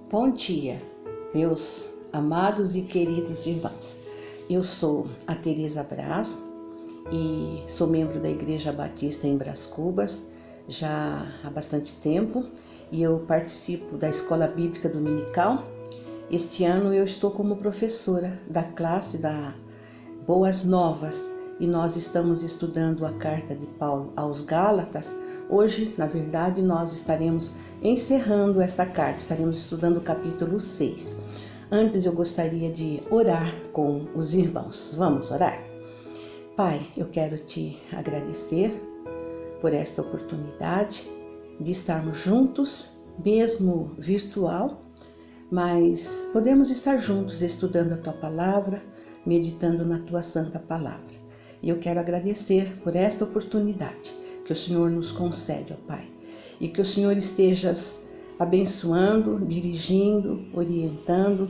Bom dia, meus amados e queridos irmãos. Eu sou a Teresa Braz e sou membro da Igreja Batista em Braz Cubas já há bastante tempo e eu participo da Escola Bíblica Dominical. Este ano eu estou como professora da classe da Boas Novas e nós estamos estudando a carta de Paulo aos Gálatas. Hoje, na verdade, nós estaremos encerrando esta carta, estaremos estudando o capítulo 6. Antes eu gostaria de orar com os irmãos. Vamos orar? Pai, eu quero te agradecer por esta oportunidade de estarmos juntos, mesmo virtual, mas podemos estar juntos estudando a Tua Palavra, meditando na Tua Santa Palavra. E eu quero agradecer por esta oportunidade que o Senhor nos concede, ó Pai, e que o Senhor estejas abençoando, dirigindo, orientando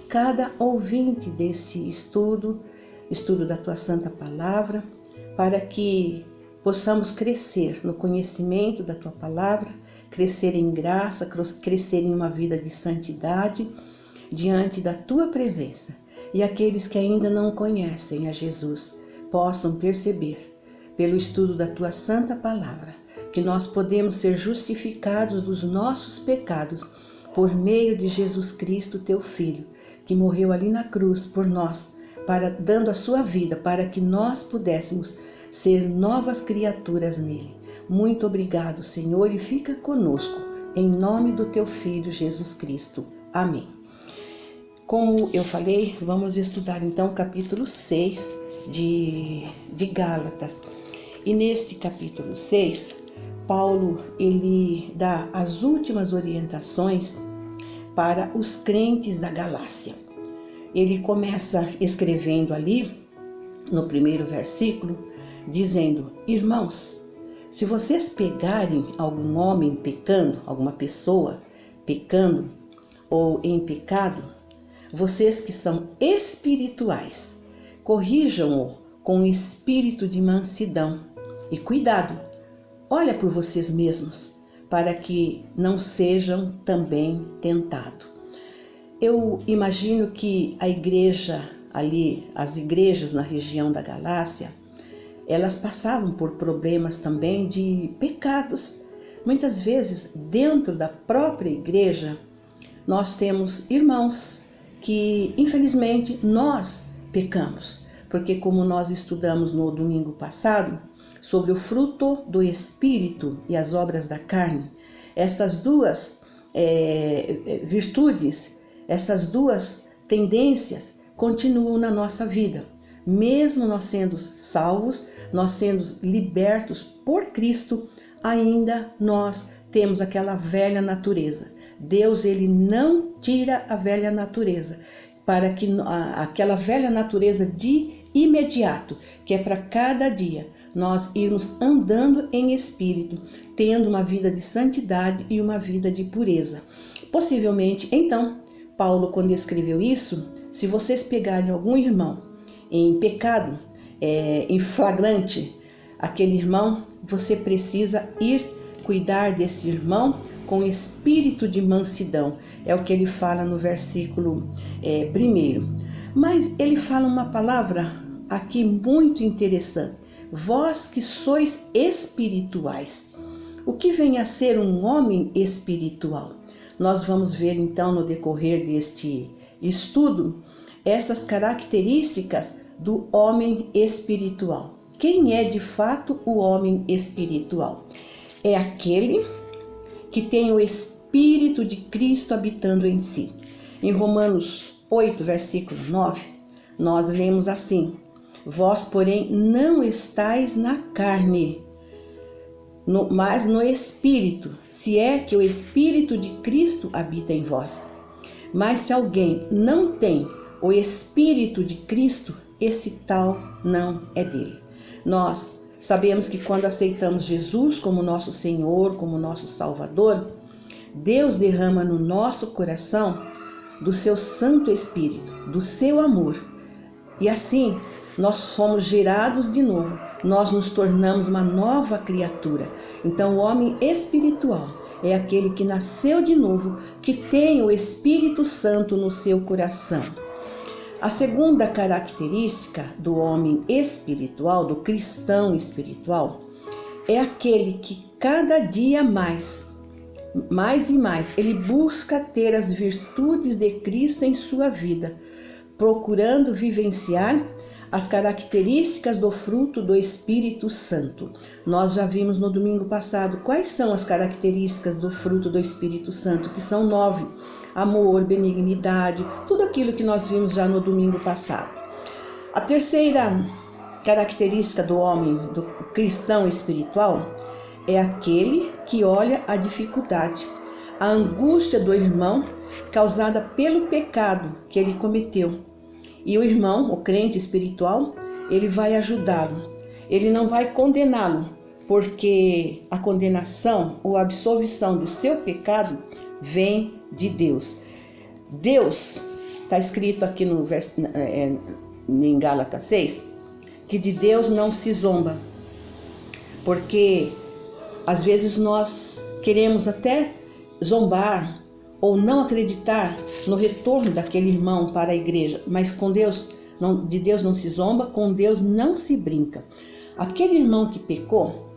cada ouvinte desse estudo da Tua Santa Palavra, para que possamos crescer no conhecimento da Tua Palavra, crescer em graça, crescer em uma vida de santidade diante da Tua presença. E aqueles que ainda não conhecem a Jesus possam perceber, pelo estudo da Tua Santa Palavra, que nós podemos ser justificados dos nossos pecados por meio de Jesus Cristo, Teu Filho, que morreu ali na cruz por nós, dando a sua vida para que nós pudéssemos ser novas criaturas nele. Muito obrigado, Senhor, e fica conosco, em nome do Teu Filho Jesus Cristo. Amém. Como eu falei, vamos estudar então o capítulo 6 de Gálatas. E neste capítulo 6, Paulo ele dá as últimas orientações para os crentes da Galácia. Ele começa escrevendo ali, no primeiro versículo, dizendo: Irmãos, se vocês pegarem algum homem pecando, alguma pessoa pecando ou em pecado, vocês que são espirituais, corrijam-o com espírito de mansidão. E cuidado, olha por vocês mesmos, para que não sejam também tentados. Eu imagino que a igreja ali, as igrejas na região da Galácia, elas passavam por problemas também de pecados. Muitas vezes, dentro da própria igreja, nós temos irmãos que, infelizmente, nós pecamos. Porque como nós estudamos no domingo passado, sobre o fruto do Espírito e as obras da carne, estas duas virtudes, estas duas tendências continuam na nossa vida. Mesmo nós sendo salvos, nós sendo libertos por Cristo, ainda nós temos aquela velha natureza. Deus, ele não tira a velha natureza, para que aquela velha natureza de imediato, que é para cada dia nós irmos andando em espírito, tendo uma vida de santidade e uma vida de pureza. Possivelmente, então, Paulo, quando escreveu isso, se vocês pegarem algum irmão em pecado, em flagrante, aquele irmão, você precisa ir cuidar desse irmão com espírito de mansidão. É o que ele fala no versículo 1. Mas ele fala uma palavra aqui muito interessante. Vós que sois espirituais. O que vem a ser um homem espiritual? Nós vamos ver então no decorrer deste estudo essas características do homem espiritual. Quem é de fato o homem espiritual? É aquele que tem o Espírito de Cristo habitando em si. Em Romanos 8, versículo 9, nós lemos assim: Vós, porém, não estáis na carne, mas no Espírito, se é que o Espírito de Cristo habita em vós. Mas se alguém não tem o Espírito de Cristo, esse tal não é dele. Nós sabemos que quando aceitamos Jesus como nosso Senhor, como nosso Salvador, Deus derrama no nosso coração do seu Santo Espírito, do seu amor. E assim, nós somos gerados de novo, nós nos tornamos uma nova criatura. Então, o homem espiritual é aquele que nasceu de novo, que tem o Espírito Santo no seu coração. A segunda característica do homem espiritual, do cristão espiritual, é aquele que cada dia mais e mais, ele busca ter as virtudes de Cristo em sua vida, procurando vivenciar as características do fruto do Espírito Santo. Nós já vimos no domingo passado quais são as características do fruto do Espírito Santo, que são 9. Amor, benignidade, tudo aquilo que nós vimos já no domingo passado. A terceira característica do homem, do cristão espiritual, é aquele que olha a dificuldade, a angústia do irmão causada pelo pecado que ele cometeu. E o irmão, o crente espiritual, ele vai ajudá-lo. Ele não vai condená-lo, porque a condenação ou a absolvição do seu pecado vem de Deus. Deus, está escrito aqui no em Gálatas 6, que de Deus não se zomba, porque às vezes nós queremos até zombar ou não acreditar no retorno daquele irmão para a igreja, mas com Deus, de Deus não se zomba, com Deus não se brinca. Aquele irmão que pecou,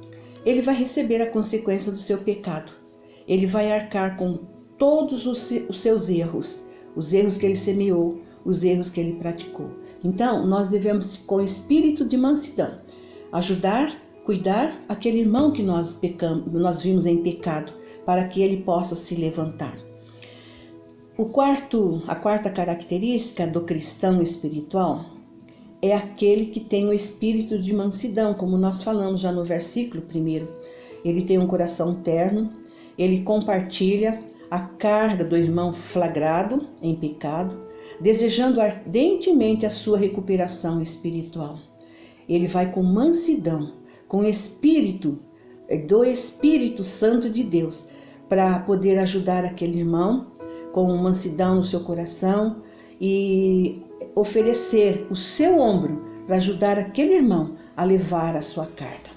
ele vai receber a consequência do seu pecado. Ele vai arcar com todos os seus erros, os erros que ele semeou, os erros que ele praticou. Então, nós devemos, com espírito de mansidão, ajudar, cuidar aquele irmão que nós vimos em pecado, para que ele possa se levantar. A quarta característica do cristão espiritual é aquele que tem o espírito de mansidão, como nós falamos já no versículo 1. Ele tem um coração terno, ele compartilha a carga do irmão flagrado em pecado, desejando ardentemente a sua recuperação espiritual. Ele vai com mansidão, com o espírito do Espírito Santo de Deus, para poder ajudar aquele irmão com mansidão no seu coração e oferecer o seu ombro para ajudar aquele irmão a levar a sua carga.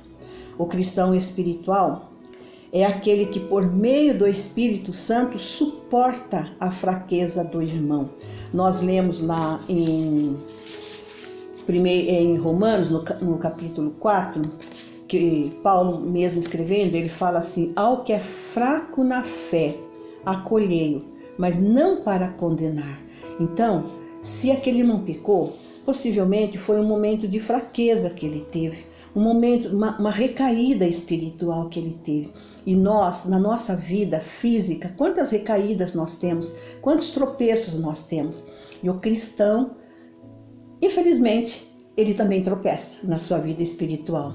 O cristão espiritual é aquele que, por meio do Espírito Santo, suporta a fraqueza do irmão. Nós lemos lá em Romanos, no capítulo 4, que Paulo mesmo escrevendo, ele fala assim: ao que é fraco na fé, acolhei-o, mas não para condenar. Então, se aquele irmão pecou, possivelmente foi um momento de fraqueza que ele teve, um momento, uma recaída espiritual que ele teve. E nós, na nossa vida física, quantas recaídas nós temos, quantos tropeços nós temos. E o cristão, infelizmente, ele também tropeça na sua vida espiritual.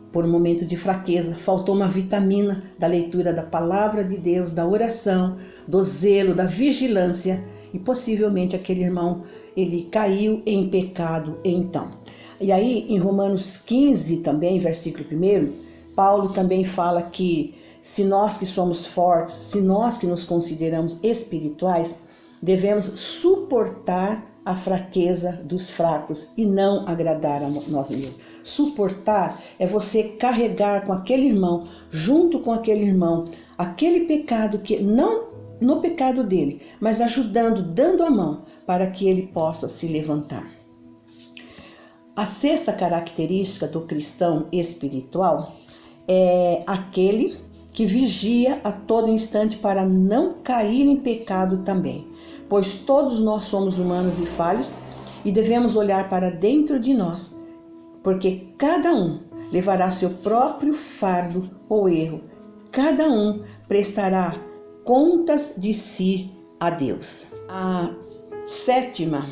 Por um momento de fraqueza, faltou uma vitamina da leitura da palavra de Deus, da oração, do zelo, da vigilância, e possivelmente aquele irmão, ele caiu em pecado então. E aí, em Romanos 15 também, versículo 1, Paulo também fala que se nós que somos fortes, se nós que nos consideramos espirituais, devemos suportar a fraqueza dos fracos e não agradar a nós mesmos. Suportar é você carregar com aquele irmão, junto com aquele irmão, aquele pecado que não no pecado dele, mas ajudando, dando a mão para que ele possa se levantar. A sexta característica do cristão espiritual é aquele que vigia a todo instante para não cair em pecado também, pois todos nós somos humanos e falhos e devemos olhar para dentro de nós, porque cada um levará seu próprio fardo ou erro, cada um prestará contas de si a Deus. A sétima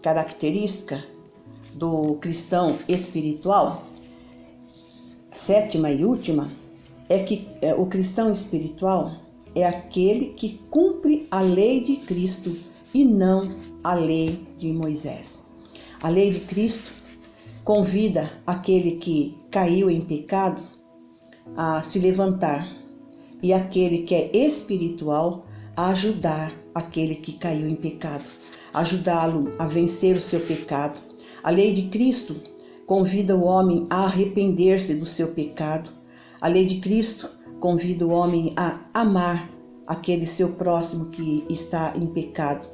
característica do cristão espiritual, sétima e última, é que o cristão espiritual é aquele que cumpre a lei de Cristo e não a lei de Moisés. A lei de Cristo convida aquele que caiu em pecado a se levantar e aquele que é espiritual a ajudar aquele que caiu em pecado, ajudá-lo a vencer o seu pecado, A lei de Cristo convida o homem a arrepender-se do seu pecado. A lei de Cristo convida o homem a amar aquele seu próximo que está em pecado.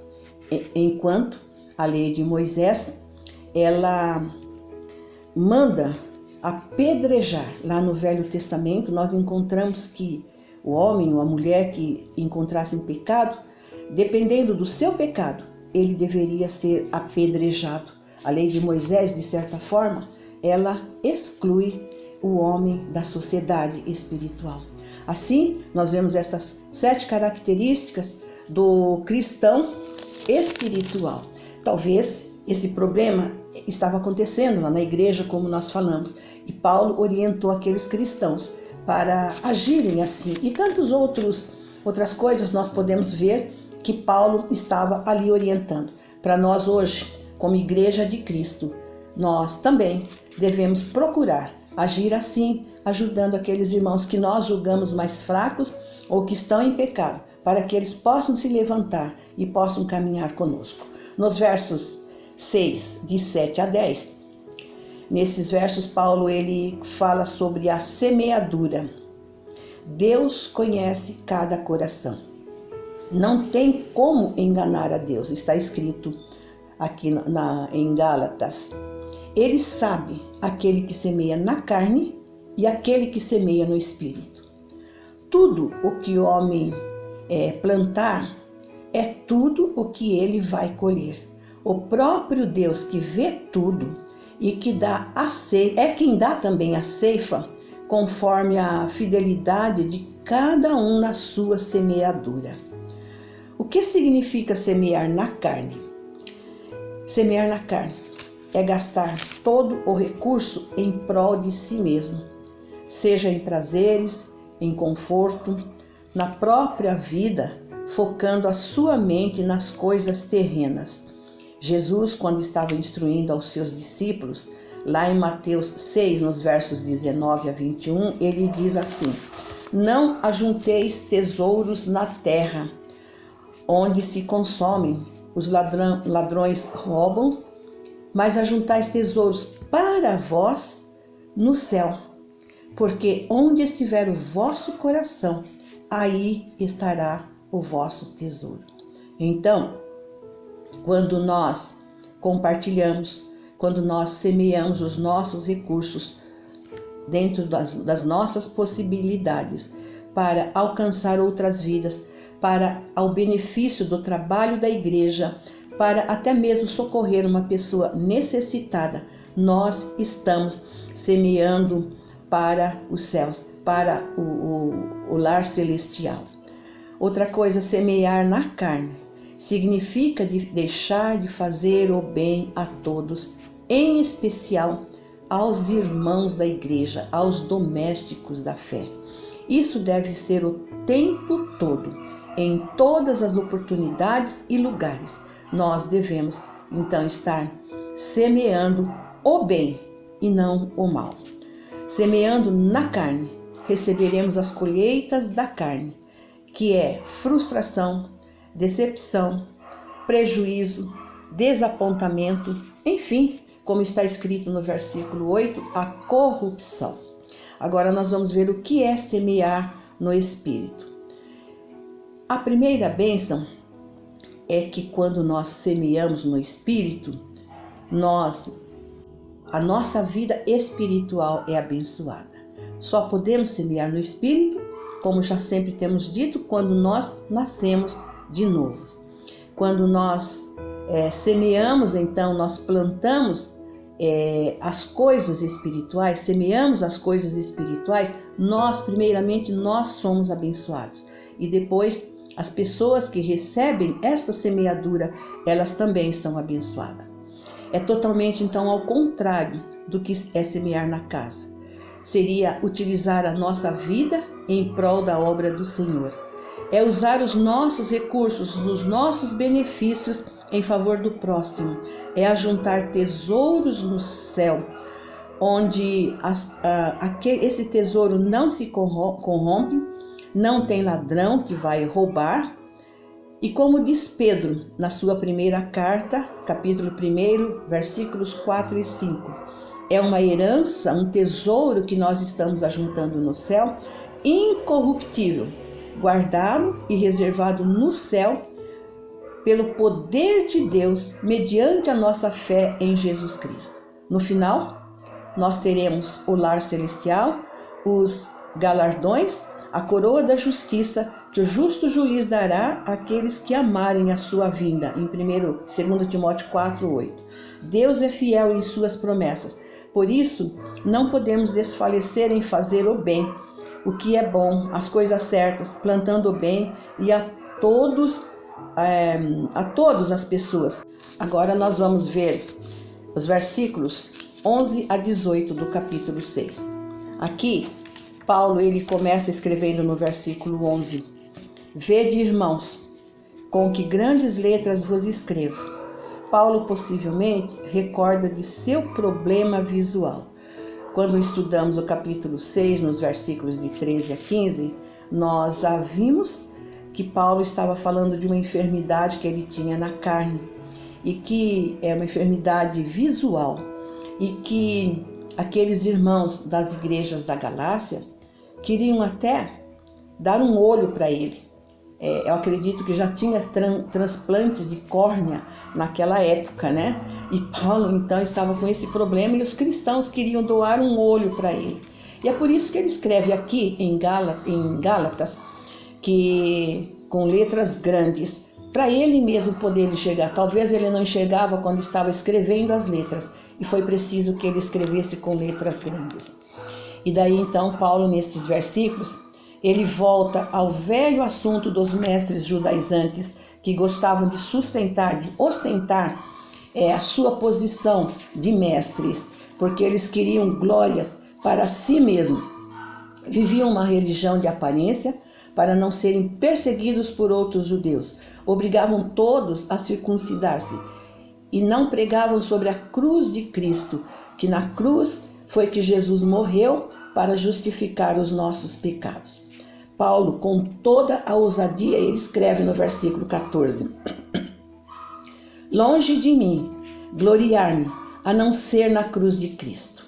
Enquanto a lei de Moisés, ela manda apedrejar. Lá no Velho Testamento, nós encontramos que o homem ou a mulher que encontrasse em pecado, dependendo do seu pecado, ele deveria ser apedrejado. A lei de Moisés, de certa forma, ela exclui o homem da sociedade espiritual. Assim, nós vemos estas 7 características do cristão espiritual. Talvez esse problema estava acontecendo lá na igreja, como nós falamos, e Paulo orientou aqueles cristãos para agirem assim. E tantas outras coisas nós podemos ver que Paulo estava ali orientando. Para nós hoje, como igreja de Cristo, nós também devemos procurar agir assim, ajudando aqueles irmãos que nós julgamos mais fracos ou que estão em pecado, para que eles possam se levantar e possam caminhar conosco. Nos versos 6, de 7 a 10, nesses versos Paulo ele fala sobre a semeadura. Deus conhece cada coração. Não tem como enganar a Deus, está escrito aqui em Gálatas. Ele sabe aquele que semeia na carne e aquele que semeia no espírito. Tudo o que o homem plantar é tudo o que ele vai colher. O próprio Deus que vê tudo e que dá a ceifa, é quem dá também a ceifa, conforme a fidelidade de cada um na sua semeadura. O que significa semear na carne? Semear na carne é gastar todo o recurso em prol de si mesmo, seja em prazeres, em conforto, na própria vida, focando a sua mente nas coisas terrenas. Jesus, quando estava instruindo aos seus discípulos, lá em Mateus 6, nos versos 19 a 21, ele diz assim: não ajunteis tesouros na terra, onde se consomem, os ladrões roubam, mas ajuntais tesouros para vós no céu, porque onde estiver o vosso coração, aí estará o vosso tesouro. Então, quando nós compartilhamos, quando nós semeamos os nossos recursos dentro das nossas possibilidades para alcançar outras vidas, para ao benefício do trabalho da igreja, para até mesmo socorrer uma pessoa necessitada, nós estamos semeando para os céus, para o lar celestial. Outra coisa, semear na carne, significa deixar de fazer o bem a todos, em especial aos irmãos da igreja, aos domésticos da fé. Isso deve ser o tempo todo, em todas as oportunidades e lugares. Nós devemos, então, estar semeando o bem e não o mal. Semeando na carne, receberemos as colheitas da carne, que é frustração, decepção, prejuízo, desapontamento, enfim, como está escrito no versículo 8, a corrupção. Agora nós vamos ver o que é semear no Espírito. A primeira bênção é que quando nós semeamos no Espírito, a nossa vida espiritual é abençoada. Só podemos semear no Espírito, como já sempre temos dito, quando nós nascemos de novo. Quando nós semeamos, então nós plantamos as coisas espirituais, semeamos as coisas espirituais, primeiramente nós somos abençoados. E depois as pessoas que recebem esta semeadura, elas também são abençoadas. É totalmente então ao contrário do que é semear na casa. Seria utilizar a nossa vida em prol da obra do Senhor. É usar os nossos recursos, os nossos benefícios em favor do próximo. É ajuntar tesouros no céu, onde esse tesouro não se corrompe, não tem ladrão que vai roubar, E como diz Pedro na sua primeira carta, capítulo 1, versículos 4 e 5, é uma herança, um tesouro que nós estamos ajuntando no céu, incorruptível, guardado e reservado no céu pelo poder de Deus, mediante a nossa fé em Jesus Cristo. No final, nós teremos o lar celestial, os galardões, a coroa da justiça que o justo juiz dará àqueles que amarem a sua vinda, em 2 Timóteo 4:8. Deus é fiel em suas promessas, por isso não podemos desfalecer em fazer o bem, o que é bom, as coisas certas, plantando o bem e a todas as pessoas. Agora nós vamos ver os versículos 11 a 18 do capítulo 6. Aqui, Paulo ele começa escrevendo no versículo 11: Vede, irmãos, com que grandes letras vos escrevo. Paulo possivelmente recorda de seu problema visual. Quando estudamos o capítulo 6, nos versículos de 13 a 15, nós já vimos que Paulo estava falando de uma enfermidade que ele tinha na carne e que é uma enfermidade visual e que aqueles irmãos das igrejas da Galácia queriam até dar um olho para ele. Eu acredito que já tinha transplantes de córnea naquela época, né? E Paulo então estava com esse problema e os cristãos queriam doar um olho para ele. E é por isso que ele escreve aqui em Gálatas, que com letras grandes, para ele mesmo poder enxergar. Talvez ele não enxergava quando estava escrevendo as letras, e foi preciso que ele escrevesse com letras grandes. E daí então Paulo, nesses versículos, ele volta ao velho assunto dos mestres judaizantes que gostavam de ostentar a sua posição de mestres, porque eles queriam glórias para si mesmos. Viviam uma religião de aparência para não serem perseguidos por outros judeus. Obrigavam todos a circuncidar-se e não pregavam sobre a cruz de Cristo, que na cruz foi que Jesus morreu para justificar os nossos pecados. Paulo, com toda a ousadia, ele escreve no versículo 14: Longe de mim gloriar-me, a não ser na cruz de Cristo.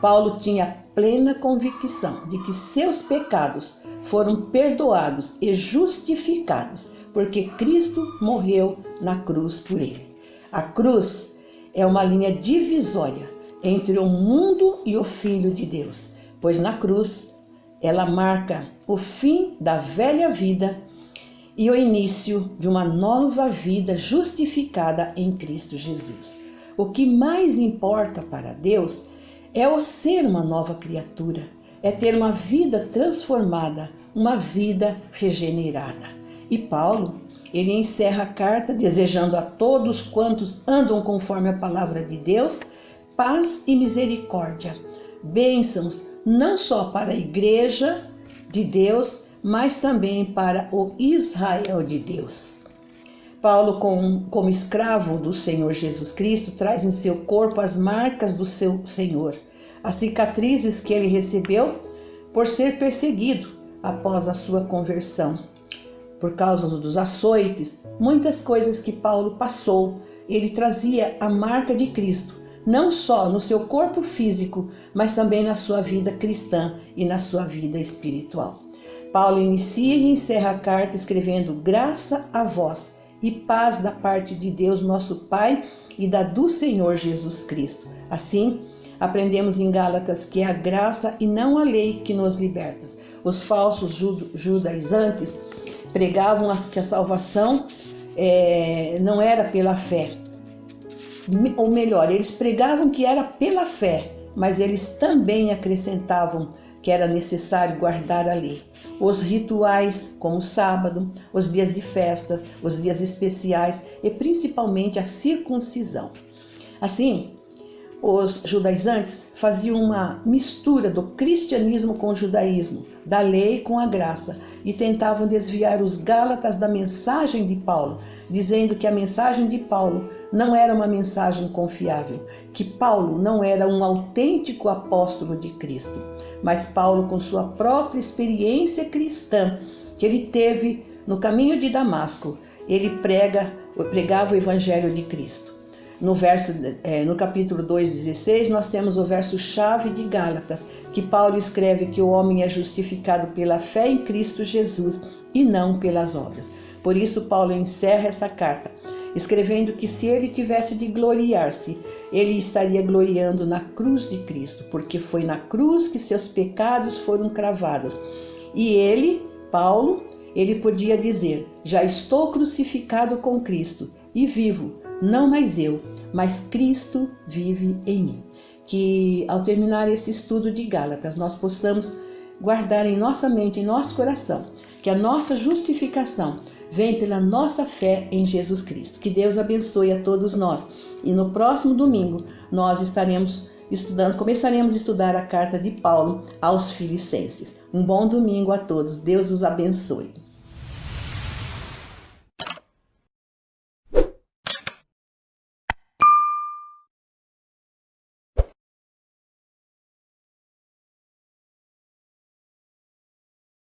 Paulo tinha plena convicção de que seus pecados foram perdoados e justificados, porque Cristo morreu na cruz por ele. A cruz é uma linha divisória entre o mundo e o Filho de Deus, pois na cruz ela marca o fim da velha vida e o início de uma nova vida justificada em Cristo Jesus. O que mais importa para Deus é o ser uma nova criatura, é ter uma vida transformada, uma vida regenerada. E Paulo, ele encerra a carta desejando a todos quantos andam conforme a palavra de Deus, paz e misericórdia, bênçãos não só para a igreja de Deus, mas também para o Israel de Deus. Paulo, como escravo do Senhor Jesus Cristo, traz em seu corpo as marcas do seu Senhor, as cicatrizes que ele recebeu por ser perseguido após a sua conversão. Por causa dos açoites, muitas coisas que Paulo passou, ele trazia a marca de Cristo, não só no seu corpo físico, mas também na sua vida cristã e na sua vida espiritual. Paulo inicia e encerra a carta escrevendo: graça a vós e paz da parte de Deus nosso Pai e da do Senhor Jesus Cristo. Assim, aprendemos em Gálatas que é a graça e não a lei que nos liberta. Os falsos judaizantes pregavam que a salvação não era pela fé. Ou melhor, eles pregavam que era pela fé, mas eles também acrescentavam que era necessário guardar a lei. Os rituais, como o sábado, os dias de festas, os dias especiais e principalmente a circuncisão. Assim, os judaizantes faziam uma mistura do cristianismo com o judaísmo, da lei com a graça, e tentavam desviar os gálatas da mensagem de Paulo, dizendo que a mensagem de Paulo não era uma mensagem confiável, que Paulo não era um autêntico apóstolo de Cristo, mas Paulo, com sua própria experiência cristã que ele teve no caminho de Damasco, ele pregava o Evangelho de Cristo. No capítulo 2,16, nós temos o verso-chave de Gálatas, que Paulo escreve que o homem é justificado pela fé em Cristo Jesus e não pelas obras. Por isso, Paulo encerra essa carta, escrevendo que se ele tivesse de gloriar-se, ele estaria gloriando na cruz de Cristo, porque foi na cruz que seus pecados foram cravados. E ele, Paulo, ele podia dizer: já estou crucificado com Cristo e vivo, não mais eu, mas Cristo vive em mim. Que ao terminar esse estudo de Gálatas, nós possamos guardar em nossa mente, em nosso coração, que a nossa justificação vem pela nossa fé em Jesus Cristo. Que Deus abençoe a todos nós. E no próximo domingo nós começaremos a estudar a carta de Paulo aos Filipenses. Um bom domingo a todos. Deus os abençoe.